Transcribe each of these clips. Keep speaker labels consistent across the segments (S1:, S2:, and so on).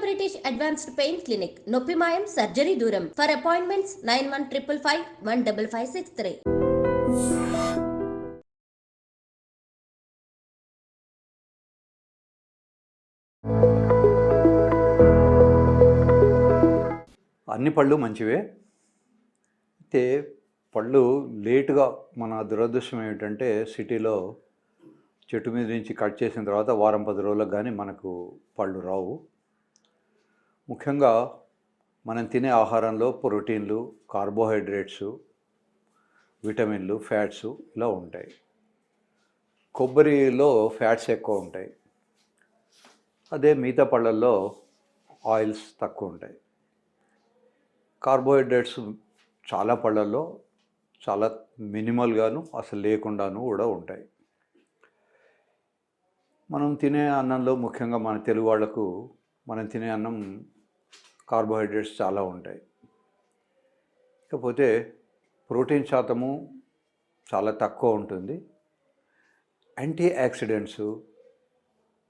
S1: British Advanced Pain Clinic, Noppimayam Surgery Duram. For appointments 9155 15563.
S2: అన్ని పళ్ళు మంచివే. అయితే పళ్ళు లేటుగా, మన దురదృష్టం ఏమిటంటే సిటీలో చెట్టు మీద నుంచి కట్ చేసిన తర్వాత వారం 10 రోజులకు కానీ మనకు పళ్ళు రావు. ముఖ్యంగా మనం తినే ఆహారంలో ప్రోటీన్లు, కార్బోహైడ్రేట్స్, విటమిన్లు, ఫ్యాట్స్ ఇలా ఉంటాయి. కొబ్బరిలో ఫ్యాట్స్ ఎక్కువ ఉంటాయి. అదే మిగతా పళ్ళల్లో ఆయిల్స్ తక్కువ ఉంటాయి. కార్బోహైడ్రేట్స్ చాలా పళ్ళల్లో చాలా మినిమల్గాను అసలు లేకుండాను కూడా ఉంటాయి. మనం తినే అన్నంలో, ముఖ్యంగా మన తెలుగు వాళ్లకు మనం తినే అన్నం కార్బోహైడ్రేట్స్ చాలా ఉంటాయి. ఇకపోతే ప్రోటీన్ శాతము చాలా తక్కువ ఉంటుంది. యాంటీ ఆక్సిడెంట్స్,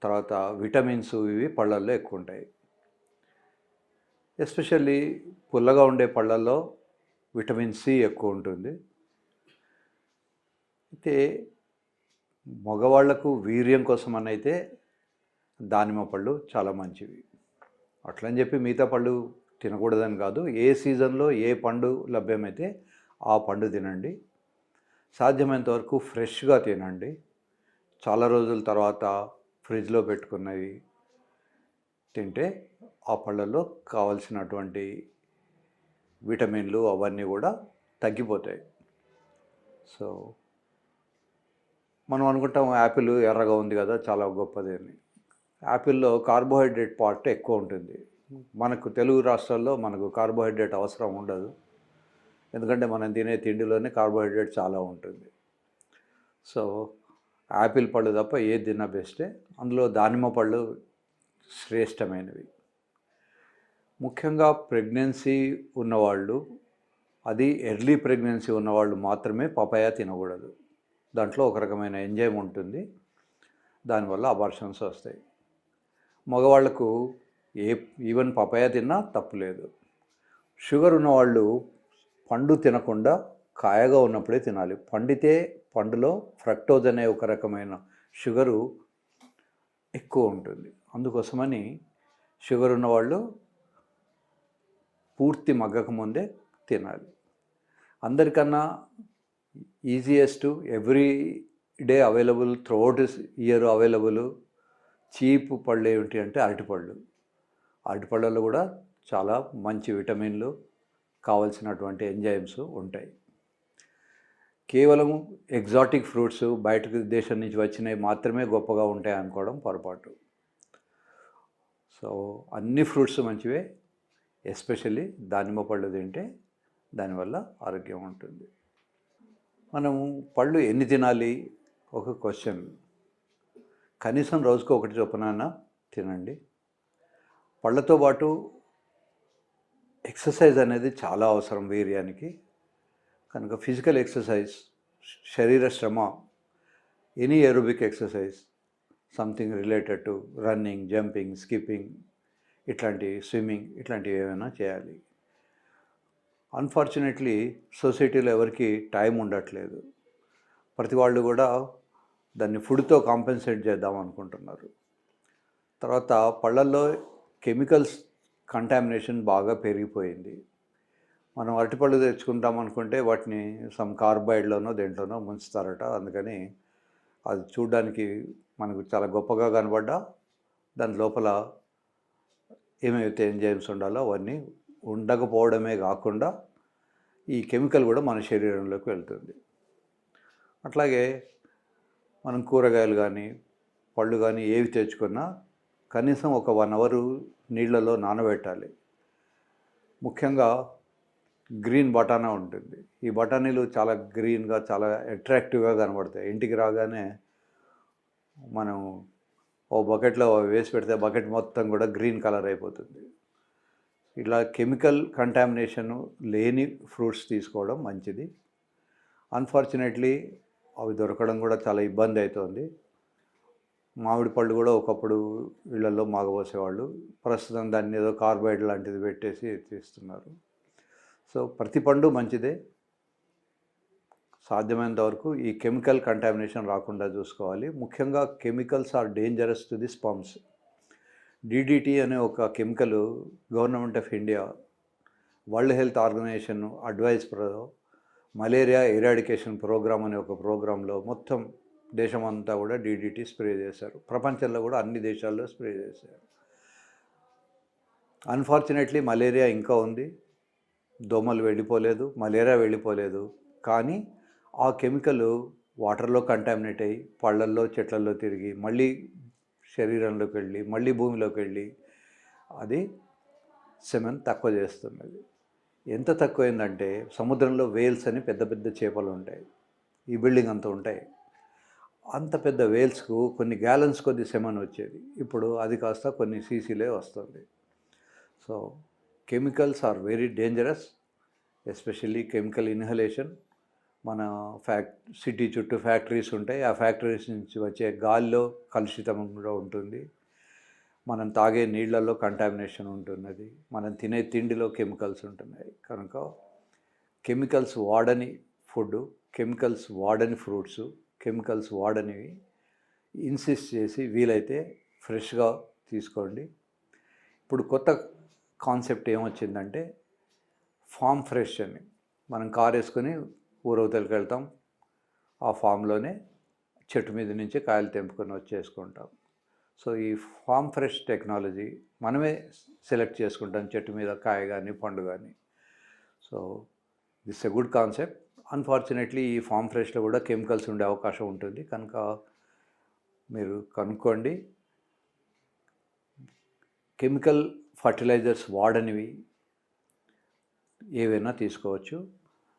S2: తర్వాత విటమిన్స్ ఇవి పళ్ళల్లో ఎక్కువ ఉంటాయి. ఎస్పెషల్లీ పుల్లగా ఉండే పళ్ళల్లో విటమిన్ సి ఎక్కువ ఉంటుంది. అయితే మగవాళ్లకు వీర్యం కోసం అయితే దానిమ్మ పళ్ళు చాలా మంచివి. అట్లని చెప్పి మిగతా పళ్ళు తినకూడదని కాదు. ఏ సీజన్లో ఏ పండు లభ్యమైతే ఆ పండు తినండి. సాధ్యమైనంత వరకు ఫ్రెష్గా తినండి. చాలా రోజుల తర్వాత ఫ్రిడ్జ్లో పెట్టుకున్నవి తింటే ఆ పళ్ళల్లో కావలసినటువంటి విటమిన్లు అవన్నీ కూడా తగ్గిపోతాయి. సో మనం అనుకుంటాం యాపిల్ ఎర్రగా ఉంది కదా, చాలా గొప్పది అని. యాపిల్లో కార్బోహైడ్రేట్ పార్ట్ ఎక్కువ ఉంటుంది. మనకు తెలుగు రాష్ట్రాల్లో మనకు కార్బోహైడ్రేట్ అవసరం ఉండదు, ఎందుకంటే మనం తినే తిండిలోనే కార్బోహైడ్రేట్ చాలా ఉంటుంది. సో యాపిల్ పళ్ళు తప్ప ఏది తిన్నా బెస్టే. అందులో దానిమ్మ పళ్ళు శ్రేష్టమైనవి. ముఖ్యంగా ప్రెగ్నెన్సీ ఉన్నవాళ్ళు, అది ఎర్లీ ప్రెగ్నెన్సీ ఉన్నవాళ్ళు మాత్రమే పపాయ తినకూడదు. దాంట్లో ఒక రకమైన ఎంజైమ్ ఉంటుంది, దానివల్ల అబార్షన్స్ వస్తాయి. మగవాళ్లకు ఈవెన్ పపాయ తిన్నా తప్పులేదు. షుగర్ ఉన్నవాళ్ళు పండు తినకుండా కాయగా ఉన్నప్పుడే తినాలి. పండితే పండులో ఫ్రక్టోజ్ అనే ఒక రకమైన షుగరు ఎక్కువ ఉంటుంది. అందుకోసమని షుగర్ ఉన్నవాళ్ళు పూర్తి మగ్గకముందే తినాలి. అందరికన్నా easiest, every day available, throughout year available cheap పళ్ళు ఏమిటి అంటే అరటిపళ్ళు. అరటిపళ్ళలో కూడా చాలా మంచి విటమిన్లు, కావలసినటువంటి ఎంజైమ్స్ ఉంటాయి. కేవలం ఎగ్జాటిక్ ఫ్రూట్స్, బయట దేశం నుంచి వచ్చినవి మాత్రమే గొప్పగా ఉంటాయి అనుకోవడం పొరపాటు. సో అన్ని ఫ్రూట్స్ మంచివే. ఎస్పెషల్లీ దానిమ్మ పళ్ళు తింటే దానివల్ల ఆరోగ్యం ఉంటుంది. మనము పళ్ళు ఎన్ని తినాలి ఒక క్వశ్చన్. కనీసం రోజుకు ఒకటి చొప్పున తినండి. పళ్ళతో పాటు ఎక్సర్సైజ్ అనేది చాలా అవసరం వీర్యానికి. కనుక ఫిజికల్ ఎక్సర్సైజ్, శరీర శ్రమ, any aerobic exercise, something related to running, jumping, skipping, ఇట్లాంటి స్విమ్మింగ్, ఇట్లాంటివి ఏమైనా చేయాలి. అన్ఫార్చునేట్లీ సొసైటీలో ఎవరికి టైం ఉండట్లేదు. ప్రతి వాళ్ళు కూడా దాన్ని ఫుడ్తో కాంపెన్సేట్ చేద్దాం అనుకుంటున్నారు. తర్వాత పళ్ళల్లో కెమికల్స్ కంటామినేషన్ బాగా పెరిగిపోయింది. మనం అరటిపళ్ళు తెచ్చుకుంటాం అనుకుంటే వాటిని సమ్ కార్బైడ్లోనో దేంట్లోనో ముంచుతారట. అందుకని అది చూడడానికి మనకు చాలా గొప్పగా కనబడ్డా దాని లోపల ఏమైతే ఎంజైమ్స్ ఉండాలో అవన్నీ ఉండకపోవడమే కాకుండా ఈ కెమికల్ కూడా మన శరీరంలోకి వెళ్తుంది. అట్లాగే మనం కూరగాయలు కానీ పళ్ళు కానీ ఏవి తెచ్చుకున్నా కనీసం ఒక 1 అవర్ నీళ్ళలో నానబెట్టాలి. ముఖ్యంగా గ్రీన్ బఠానా ఉంటుంది. ఈ బఠానీలు చాలా గ్రీన్గా, చాలా అట్రాక్టివ్గా కనబడతాయి. ఇంటికి రాగానే మనం ఓ బకెట్లో వేసి పెడితే బకెట్ మొత్తం కూడా గ్రీన్ కలర్ అయిపోతుంది. ఇలా కెమికల్ కంటామినేషన్ లేని ఫ్రూట్స్ తీసుకోవడం మంచిది. అన్ఫార్చునేట్లీ అవి దొరకడం కూడా చాలా ఇబ్బంది అవుతుంది. మామిడి పళ్ళు కూడా ఒకప్పుడు ఇళ్లలో మాగబోసేవాళ్ళు, ప్రస్తుతం దాన్ని ఏదో కార్బైడ్ లాంటిది పెట్టేసి తీస్తున్నారు. సో ప్రతి పండు మంచిదే. సాధ్యమైనంత వరకు ఈ కెమికల్ కంటామినేషన్ రాకుండా చూసుకోవాలి. ముఖ్యంగా chemicals are dangerous to the sperms. DDT అనే ఒక chemical government of India world health organisation advise malaria eradication programme అనే ఒక ప్రోగ్రాంలో మొత్తం దేశమంతా కూడా డిడిటి స్ప్రే చేశారు. ప్రపంచంలో కూడా అన్ని దేశాల్లో స్ప్రే చేశారు. అన్ఫార్చునేట్లీ మలేరియా ఇంకా ఉంది, దోమలు వెళ్ళిపోలేదు, మలేరియా వెళ్ళిపోలేదు. కానీ ఆ కెమికల్ వాటర్లో కంటామినేట్ అయ్యి పళ్ళల్లో చెట్లల్లో తిరిగి మళ్ళీ శరీరంలోకి వెళ్ళి మళ్ళీ భూమిలోకి వెళ్ళి అది సెమెన్ తక్కువ చేస్తున్నది. ఎంత తక్కువైందంటే సముద్రంలో వేల్స్ అని పెద్ద పెద్ద చేపలు ఉంటాయి, ఈ బిల్డింగ్ అంతా ఉంటాయి. అంత పెద్ద వేల్స్కు కొన్ని గ్యాలన్స్ కొద్ది సెమెన్ వచ్చేది, ఇప్పుడు అది కాస్త కొన్ని సీసీలే వస్తుంది. So chemicals are very dangerous, especially chemical inhalation. మన సిటీ చుట్టూ ఫ్యాక్టరీస్ ఉంటాయి, ఆ ఫ్యాక్టరీస్ నుంచి వచ్చే గాలిలో కలుషితం కూడా ఉంటుంది, మనం తాగే నీళ్లలో కంటామినేషన్ ఉంటున్నది, మనం తినే తిండిలో కెమికల్స్ ఉంటున్నాయి. కనుక కెమికల్స్ వాడని ఫుడ్, కెమికల్స్ వాడని ఫ్రూట్స్, కెమికల్స్ వాడనివి ఇన్సిస్ట్ చేసి వీలైతే ఫ్రెష్గా తీసుకోండి. ఇప్పుడు కొత్త కాన్సెప్ట్ ఏమొచ్చిందంటే ఫామ్ ఫ్రెష్ అని. మనం కారు వేసుకొని ఊరవతలకి వెళ్తాం, ఆ ఫామ్లోనే చెట్టు మీద నుంచి కాయలు తెంపుకొని వచ్చేసుకుంటాం. సో ఈ ఫామ్ ఫ్రెష్ టెక్నాలజీ మనమే సెలెక్ట్ చేసుకుంటాం, చెట్టు మీద కాయ కానీ పండు కానీ. So this a good concept. Unfortunately ఈ ఫామ్ ఫ్రెష్లో కూడా కెమికల్స్ ఉండే అవకాశం ఉంటుంది, కనుక మీరు కనుక్కోండి. కెమికల్ ఫర్టిలైజర్స్ వాడనివి ఏవైనా తీసుకోవచ్చు.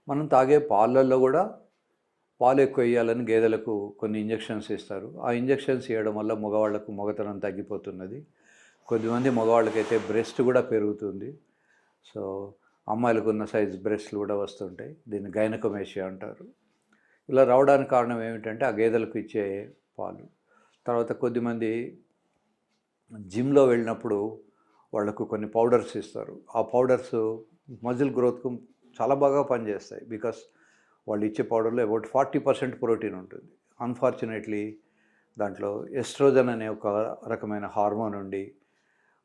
S2: మనం తాగే పాలల్లో కూడా పాలు ఎక్కువ వేయాలని గేదెలకు కొన్ని ఇంజెక్షన్స్ ఇస్తారు. ఆ ఇంజెక్షన్స్ ఇవ్వడం వల్ల మగవాళ్లకు మగతనం తగ్గిపోతున్నది. కొద్దిమంది మగవాళ్ళకైతే బ్రెస్ట్ కూడా పెరుగుతుంది. సో అమ్మాయిలకు ఉన్న సైజు బ్రెస్ట్లు కూడా వస్తుంటాయి, దీన్ని గైనకోమేషియా అంటారు. ఇలా రావడానికి కారణం ఏమిటంటే ఆ గేదెలకు ఇచ్చే పాలు. తర్వాత కొద్దిమంది జిమ్లో వెళ్ళినప్పుడు వాళ్లకు కొన్ని పౌడర్స్ ఇస్తారు, ఆ పౌడర్స్ మజిల్ గ్రోత్కు చాలా బాగా పనిచేస్తాయి. బికాస్ వాళ్ళు ఇచ్చే పౌడర్లో అబౌట్ 40% ప్రోటీన్ ఉంటుంది. అన్ఫార్చునేట్లీ దాంట్లో ఎస్ట్రోజన్ అనే ఒక రకమైన హార్మోన్ ఉండి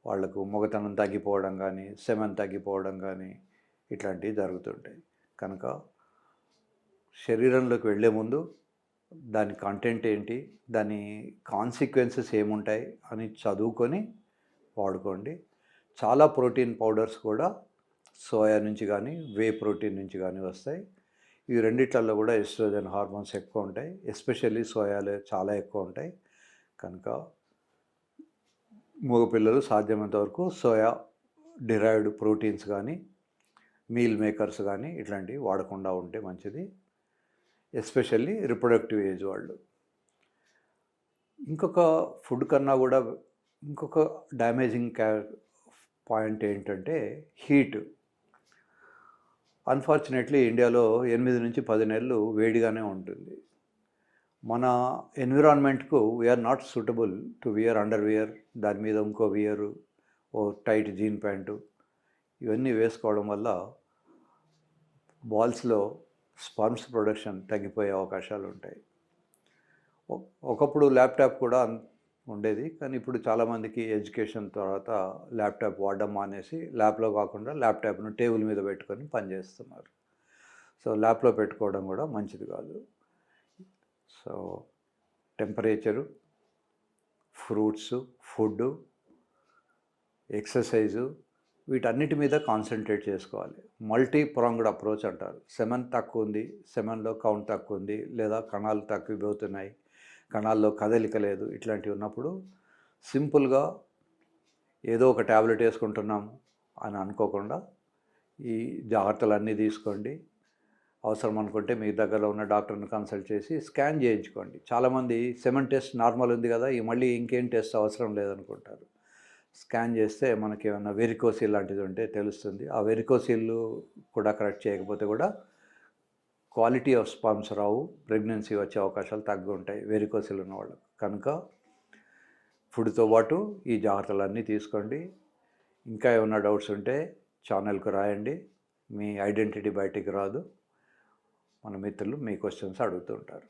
S2: వాళ్లకు మొగతనం తగ్గిపోవడం కానీ సెమెన్ తగ్గిపోవడం కానీ ఇట్లాంటివి జరుగుతుంటాయి. కనుక శరీరంలోకి వెళ్ళే ముందు దాని కంటెంట్ ఏంటి, దాని కాన్సిక్వెన్సెస్ ఏముంటాయి అని చదువుకొని వాడుకోండి. చాలా ప్రోటీన్ పౌడర్స్ కూడా సోయా నుంచి కానీ వే ప్రోటీన్ నుంచి కానీ వస్తాయి. ఈ రెండిట్లలో కూడా ఎస్ట్రోజన్ హార్మోన్స్ ఎక్కువ ఉంటాయి, ఎస్పెషల్లీ సోయాలో చాలా ఎక్కువ ఉంటాయి. కనుక మగపిల్లలు సాధ్యమైనంత వరకు సోయా డిరైవ్డ్ ప్రోటీన్స్ కానీ మీల్ మేకర్స్ కానీ ఇట్లాంటివి వాడకుండా ఉంటే మంచిది, ఎస్పెషల్లీ రిప్రొడక్టివ్ ఏజ్ వాళ్ళు. ఇంకొక ఫుడ్ కన్నా కూడా ఇంకొక డ్యామేజింగ్ పాయింట్ ఏంటంటే హీట్. అన్ఫార్చునేట్లీ ఇండియాలో 8 నుంచి 10 నెలలు వేడిగానే ఉంటుంది. మన ఎన్విరాన్మెంట్కు we are not suitable to wear underwear, దాని మీద ఇంకో వియరు, ఓ టైట్ జీన్ ప్యాంటు, ఇవన్నీ వేసుకోవడం వల్ల బాల్స్లో స్పర్మ్స్ ప్రొడక్షన్ తగ్గిపోయే అవకాశాలు ఉంటాయి. ఒకప్పుడు ల్యాప్టాప్ కూడా ఉండేది, కానీ ఇప్పుడు చాలామందికి ఎడ్యుకేషన్ తర్వాత ల్యాప్టాప్ వాడడం మానేసి ల్యాప్లో కాకుండా ల్యాప్టాప్ను టేబుల్ మీద పెట్టుకొని పనిచేస్తున్నారు. సో ల్యాప్లో పెట్టుకోవడం కూడా మంచిది కాదు. So temperature, fruits, food, exercise, వీటన్నిటి మీద కాన్సన్ట్రేట్ చేసుకోవాలి. మల్టీ ప్రాంగ్డ్ అప్రోచ్ అంటారు. సెమెన్ తక్కువ ఉంది, సెమెన్లో కౌంట్ తక్కువ ఉంది, లేదా కణాలు తగ్గిపోతున్నాయి, కణాల్లో కదలిక లేదు, ఇట్లాంటివి ఉన్నప్పుడు సింపుల్గా ఏదో ఒక ట్యాబ్లెట్ వేసుకుంటున్నాము అని అనుకోకుండా ఈ జాగ్రత్తలన్నీ తీసుకోండి. అవసరం అనుకుంటే మీ దగ్గరలో ఉన్న డాక్టర్ని కన్సల్ట్ చేసి స్కాన్ చేయించుకోండి. చాలామంది సెమెన్ టెస్ట్ నార్మల్ ఉంది కదా, మళ్ళీ ఇంకేం టెస్ట్ అవసరం లేదనుకుంటారు. స్కాన్ చేస్తే మనకి ఏమైనా వెరికోసిల్ లాంటిది ఉంటే తెలుస్తుంది. ఆ వెరికోసిల్ కూడా కరెక్ట్ చేయకపోతే కూడా quality of sperms Rao, pregnancy వచ్చే అవకాశాలు తగ్గి ఉంటాయి వెరికోసిల్ ఉన్న వాళ్ళకు. కనుక ఫుడ్తో పాటు ఈ జాగ్రత్తలన్నీ తీసుకోండి. ఇంకా ఏమైనా డౌట్స్ ఉంటే ఛానల్కు రాయండి. మీ ఐడెంటిటీ బయటికి రాదు. మన మిత్రులు మీ క్వశ్చన్స్ అడుగుతూ ఉంటారు.